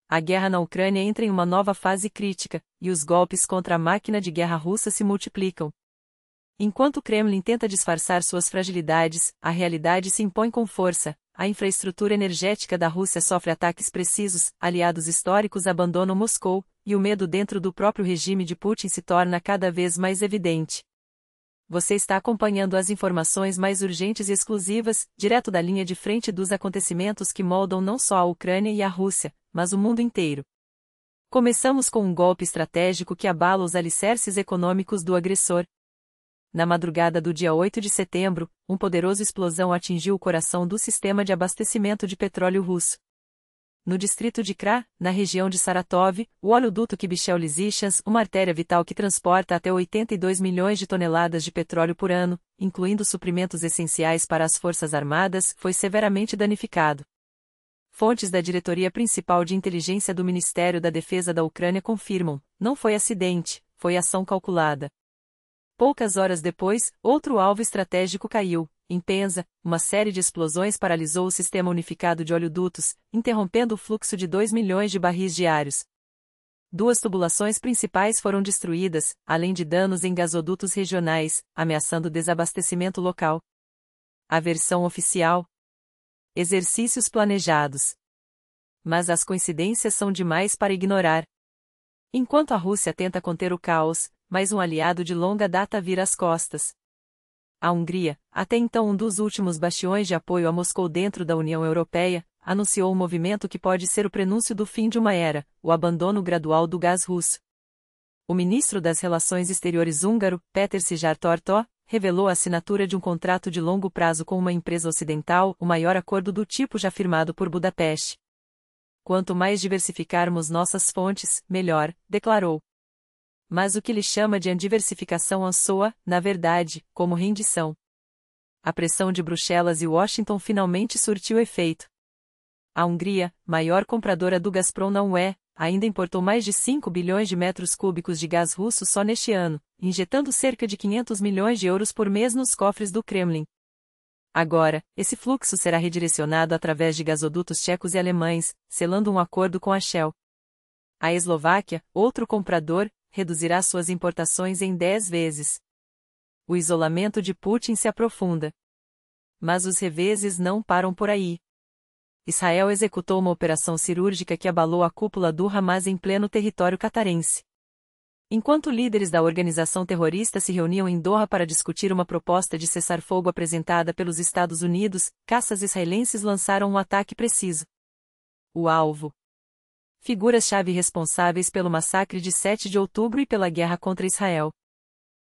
A guerra na Ucrânia entra em uma nova fase crítica, e os golpes contra a máquina de guerra russa se multiplicam. Enquanto o Kremlin tenta disfarçar suas fragilidades, a realidade se impõe com força. A infraestrutura energética da Rússia sofre ataques precisos, aliados históricos abandonam Moscou, e o medo dentro do próprio regime de Putin se torna cada vez mais evidente. Você está acompanhando as informações mais urgentes e exclusivas, direto da linha de frente dos acontecimentos que moldam não só a Ucrânia e a Rússia, mas o mundo inteiro. Começamos com um golpe estratégico que abala os alicerces econômicos do agressor. Na madrugada do dia 8 de setembro, uma poderosa explosão atingiu o coração do sistema de abastecimento de petróleo russo. No distrito de Kra, na região de Saratov, o oleoduto Kybyshel-Lysychansk, uma artéria vital que transporta até 82 milhões de toneladas de petróleo por ano, incluindo suprimentos essenciais para as Forças Armadas, foi severamente danificado. Fontes da Diretoria Principal de Inteligência do Ministério da Defesa da Ucrânia confirmam: não foi acidente, foi ação calculada. Poucas horas depois, outro alvo estratégico caiu. Em Penza, uma série de explosões paralisou o sistema unificado de oleodutos, interrompendo o fluxo de 2 milhões de barris diários. 2 tubulações principais foram destruídas, além de danos em gasodutos regionais, ameaçando o desabastecimento local. A versão oficial: exercícios planejados. Mas as coincidências são demais para ignorar. Enquanto a Rússia tenta conter o caos, mais um aliado de longa data vira as costas. A Hungria, até então um dos últimos bastiões de apoio a Moscou dentro da União Europeia, anunciou um movimento que pode ser o prenúncio do fim de uma era, o abandono gradual do gás russo. O ministro das Relações Exteriores húngaro, Péter Szijjártó Tortó, revelou a assinatura de um contrato de longo prazo com uma empresa ocidental, o maior acordo do tipo já firmado por Budapeste. Quanto mais diversificarmos nossas fontes, melhor, declarou. Mas o que ele chama de diversificação soa, na verdade, como rendição. A pressão de Bruxelas e Washington finalmente surtiu efeito. A Hungria, maior compradora do Gazprom na UE, ainda importou mais de 5 bilhões de metros cúbicos de gás russo só neste ano, injetando cerca de 500 milhões de euros por mês nos cofres do Kremlin. Agora, esse fluxo será redirecionado através de gasodutos tchecos e alemães, selando um acordo com a Shell. A Eslováquia, outro comprador, reduzirá suas importações em 10 vezes. O isolamento de Putin se aprofunda. Mas os reveses não param por aí. Israel executou uma operação cirúrgica que abalou a cúpula do Hamas em pleno território catarense. Enquanto líderes da organização terrorista se reuniam em Doha para discutir uma proposta de cessar-fogo apresentada pelos Estados Unidos, caças israelenses lançaram um ataque preciso. O alvo: figuras-chave responsáveis pelo massacre de 7 de outubro e pela guerra contra Israel.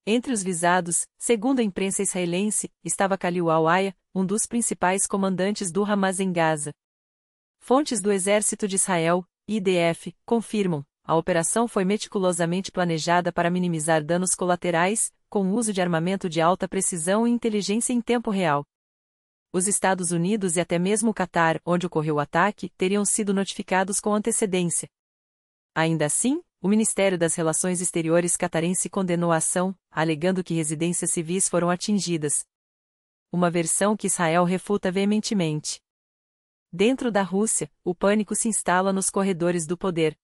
Entre os visados, segundo a imprensa israelense, estava Khalil al-Aya, um dos principais comandantes do Hamas em Gaza. Fontes do Exército de Israel, IDF, confirmam: a operação foi meticulosamente planejada para minimizar danos colaterais, com o uso de armamento de alta precisão e inteligência em tempo real. Os Estados Unidos e até mesmo o Catar, onde ocorreu o ataque, teriam sido notificados com antecedência. Ainda assim, o Ministério das Relações Exteriores catarense condenou a ação, alegando que residências civis foram atingidas. Uma versão que Israel refuta veementemente. Dentro da Rússia, o pânico se instala nos corredores do poder.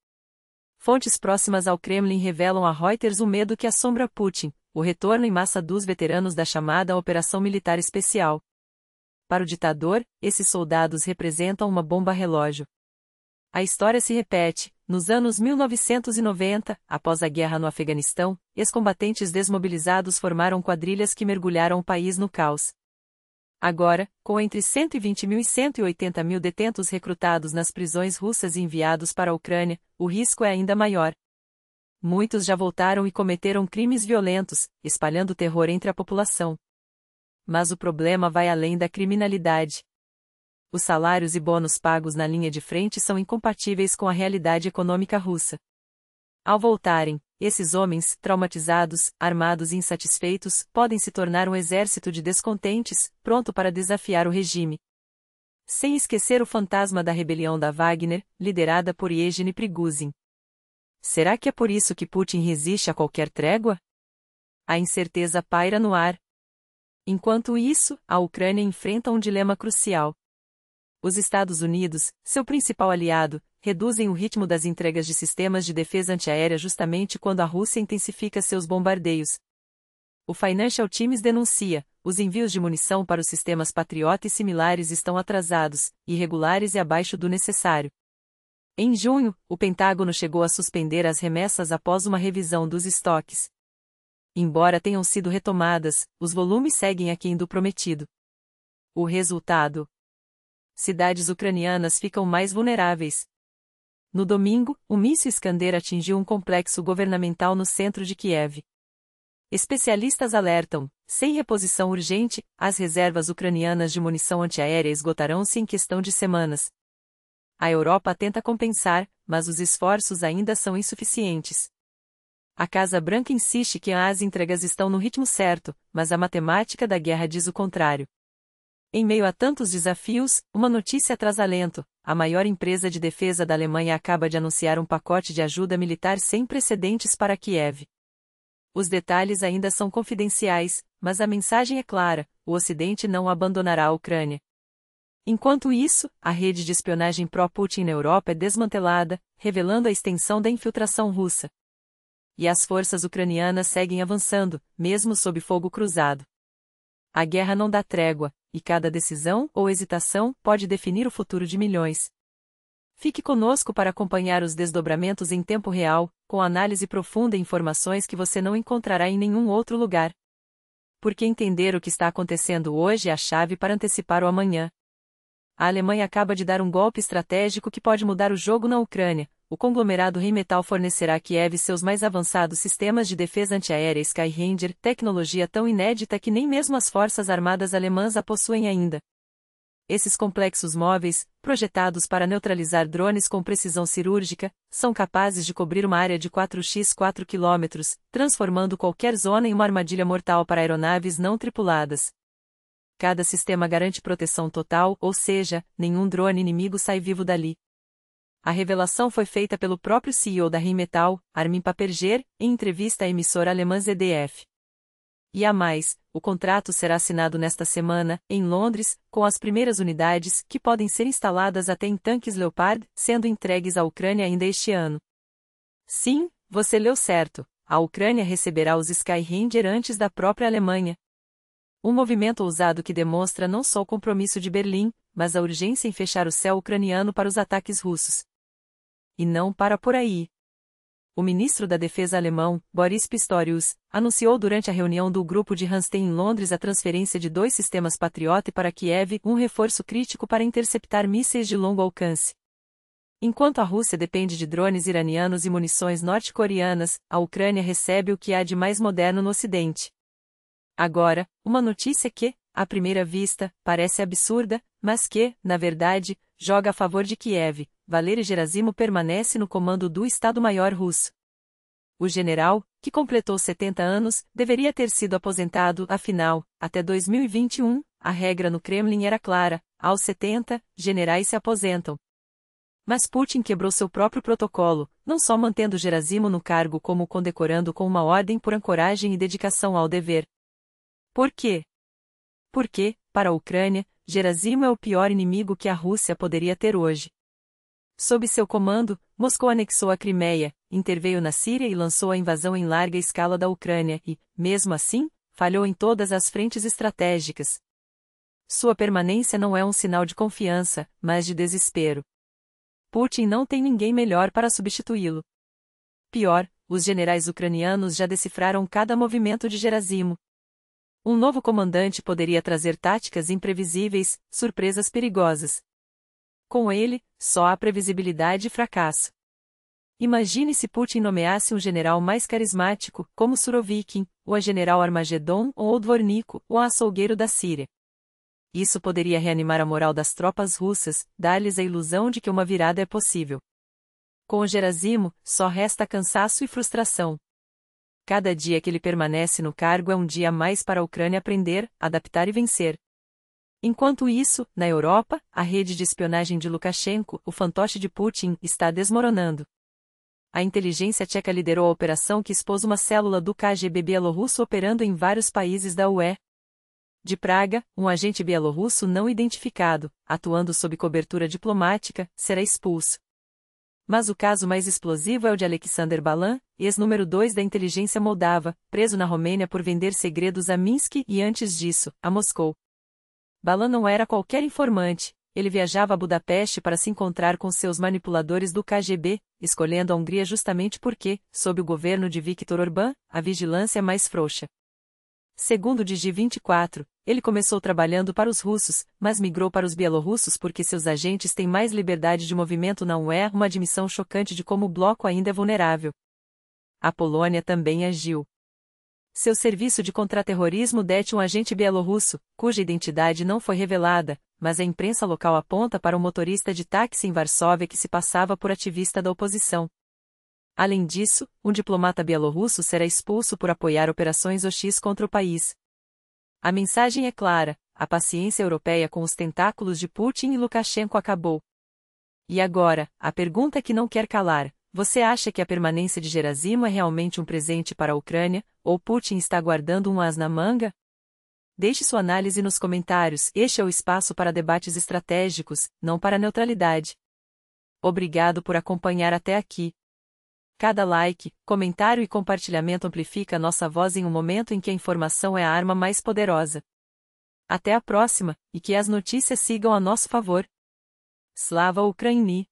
Fontes próximas ao Kremlin revelam a Reuters o medo que assombra Putin, o retorno em massa dos veteranos da chamada Operação Militar Especial. Para o ditador, esses soldados representam uma bomba-relógio. A história se repete. Nos anos 1990, após a guerra no Afeganistão, ex-combatentes desmobilizados formaram quadrilhas que mergulharam o país no caos. Agora, com entre 120 mil e 180 mil detentos recrutados nas prisões russas e enviados para a Ucrânia, o risco é ainda maior. Muitos já voltaram e cometeram crimes violentos, espalhando terror entre a população. Mas o problema vai além da criminalidade. Os salários e bônus pagos na linha de frente são incompatíveis com a realidade econômica russa. Ao voltarem, esses homens, traumatizados, armados e insatisfeitos, podem se tornar um exército de descontentes, pronto para desafiar o regime. Sem esquecer o fantasma da rebelião da Wagner, liderada por Yevgeny Prigozhin. Será que é por isso que Putin resiste a qualquer trégua? A incerteza paira no ar. Enquanto isso, a Ucrânia enfrenta um dilema crucial. Os Estados Unidos, seu principal aliado, reduzem o ritmo das entregas de sistemas de defesa antiaérea justamente quando a Rússia intensifica seus bombardeios. O Financial Times denuncia: os envios de munição para os sistemas Patriot e similares estão atrasados, irregulares e abaixo do necessário. Em junho, o Pentágono chegou a suspender as remessas após uma revisão dos estoques. Embora tenham sido retomadas, os volumes seguem aquém do prometido. O resultado: cidades ucranianas ficam mais vulneráveis. No domingo, um míssil Iskander atingiu um complexo governamental no centro de Kiev. Especialistas alertam: sem reposição urgente, as reservas ucranianas de munição antiaérea esgotarão-se em questão de semanas. A Europa tenta compensar, mas os esforços ainda são insuficientes. A Casa Branca insiste que as entregas estão no ritmo certo, mas a matemática da guerra diz o contrário. Em meio a tantos desafios, uma notícia traz alento: a maior empresa de defesa da Alemanha acaba de anunciar um pacote de ajuda militar sem precedentes para Kiev. Os detalhes ainda são confidenciais, mas a mensagem é clara: o Ocidente não abandonará a Ucrânia. Enquanto isso, a rede de espionagem pró-Putin na Europa é desmantelada, revelando a extensão da infiltração russa. E as forças ucranianas seguem avançando, mesmo sob fogo cruzado. A guerra não dá trégua, e cada decisão ou hesitação pode definir o futuro de milhões. Fique conosco para acompanhar os desdobramentos em tempo real, com análise profunda e informações que você não encontrará em nenhum outro lugar. Porque entender o que está acontecendo hoje é a chave para antecipar o amanhã. A Alemanha acaba de dar um golpe estratégico que pode mudar o jogo na Ucrânia. O conglomerado Rheinmetall fornecerá a Kiev seus mais avançados sistemas de defesa antiaérea Skyranger, tecnologia tão inédita que nem mesmo as forças armadas alemãs a possuem ainda. Esses complexos móveis, projetados para neutralizar drones com precisão cirúrgica, são capazes de cobrir uma área de 4x4 km, transformando qualquer zona em uma armadilha mortal para aeronaves não tripuladas. Cada sistema garante proteção total, ou seja, nenhum drone inimigo sai vivo dali. A revelação foi feita pelo próprio CEO da Rheinmetall, Armin Paperger, em entrevista à emissora alemã ZDF. E a mais, o contrato será assinado nesta semana, em Londres, com as primeiras unidades, que podem ser instaladas até em tanques Leopard, sendo entregues à Ucrânia ainda este ano. Sim, você leu certo, a Ucrânia receberá os Skyranger antes da própria Alemanha. Um movimento ousado que demonstra não só o compromisso de Berlim, mas a urgência em fechar o céu ucraniano para os ataques russos. E não para por aí. O ministro da Defesa alemão, Boris Pistorius, anunciou durante a reunião do grupo de Ramstein em Londres a transferência de 2 sistemas Patriot para Kiev, um reforço crítico para interceptar mísseis de longo alcance. Enquanto a Rússia depende de drones iranianos e munições norte-coreanas, a Ucrânia recebe o que há de mais moderno no Ocidente. Agora, uma notícia que, à primeira vista, parece absurda, mas que, na verdade, joga a favor de Kiev: Valery Gerasimo permanece no comando do Estado-Maior russo. O general, que completou 70 anos, deveria ter sido aposentado, afinal, até 2021, a regra no Kremlin era clara: aos 70, generais se aposentam. Mas Putin quebrou seu próprio protocolo, não só mantendo Gerasimo no cargo como o condecorando com uma ordem por ancoragem e dedicação ao dever. Por quê? Porque, para a Ucrânia, Gerasimo é o pior inimigo que a Rússia poderia ter hoje. Sob seu comando, Moscou anexou a Crimeia, interveio na Síria e lançou a invasão em larga escala da Ucrânia e, mesmo assim, falhou em todas as frentes estratégicas. Sua permanência não é um sinal de confiança, mas de desespero. Putin não tem ninguém melhor para substituí-lo. Pior, os generais ucranianos já decifraram cada movimento de Gerasimo. Um novo comandante poderia trazer táticas imprevisíveis, surpresas perigosas. Com ele, só há previsibilidade e fracasso. Imagine se Putin nomeasse um general mais carismático, como Surovikin, ou a general Armagedon ou o Dvornik, o açougueiro da Síria. Isso poderia reanimar a moral das tropas russas, dar-lhes a ilusão de que uma virada é possível. Com o Gerasimo, só resta cansaço e frustração. Cada dia que ele permanece no cargo é um dia a mais para a Ucrânia aprender, adaptar e vencer. Enquanto isso, na Europa, a rede de espionagem de Lukashenko, o fantoche de Putin, está desmoronando. A inteligência tcheca liderou a operação que expôs uma célula do KGB bielorrusso operando em vários países da UE. De Praga, um agente bielorrusso não identificado, atuando sob cobertura diplomática, será expulso. Mas o caso mais explosivo é o de Alexander Balan, ex-número 2 da inteligência moldava, preso na Romênia por vender segredos a Minsk e antes disso, a Moscou. Balan não era qualquer informante, ele viajava a Budapeste para se encontrar com seus manipuladores do KGB, escolhendo a Hungria justamente porque, sob o governo de Viktor Orbán, a vigilância é mais frouxa. Segundo o Digi24, ele começou trabalhando para os russos, mas migrou para os bielorrussos porque seus agentes têm mais liberdade de movimento na UE, uma admissão chocante de como o bloco ainda é vulnerável. A Polônia também agiu. Seu serviço de contraterrorismo dete um agente bielorrusso, cuja identidade não foi revelada, mas a imprensa local aponta para um motorista de táxi em Varsóvia que se passava por ativista da oposição. Além disso, um diplomata bielorrusso será expulso por apoiar operações OX contra o país. A mensagem é clara: a paciência europeia com os tentáculos de Putin e Lukashenko acabou. E agora, a pergunta que não quer calar: você acha que a permanência de Gerasimo é realmente um presente para a Ucrânia, ou Putin está guardando um as na manga? Deixe sua análise nos comentários. Este é o espaço para debates estratégicos, não para neutralidade. Obrigado por acompanhar até aqui. Cada like, comentário e compartilhamento amplifica nossa voz em um momento em que a informação é a arma mais poderosa. Até a próxima, e que as notícias sigam a nosso favor. Slava Ukraini!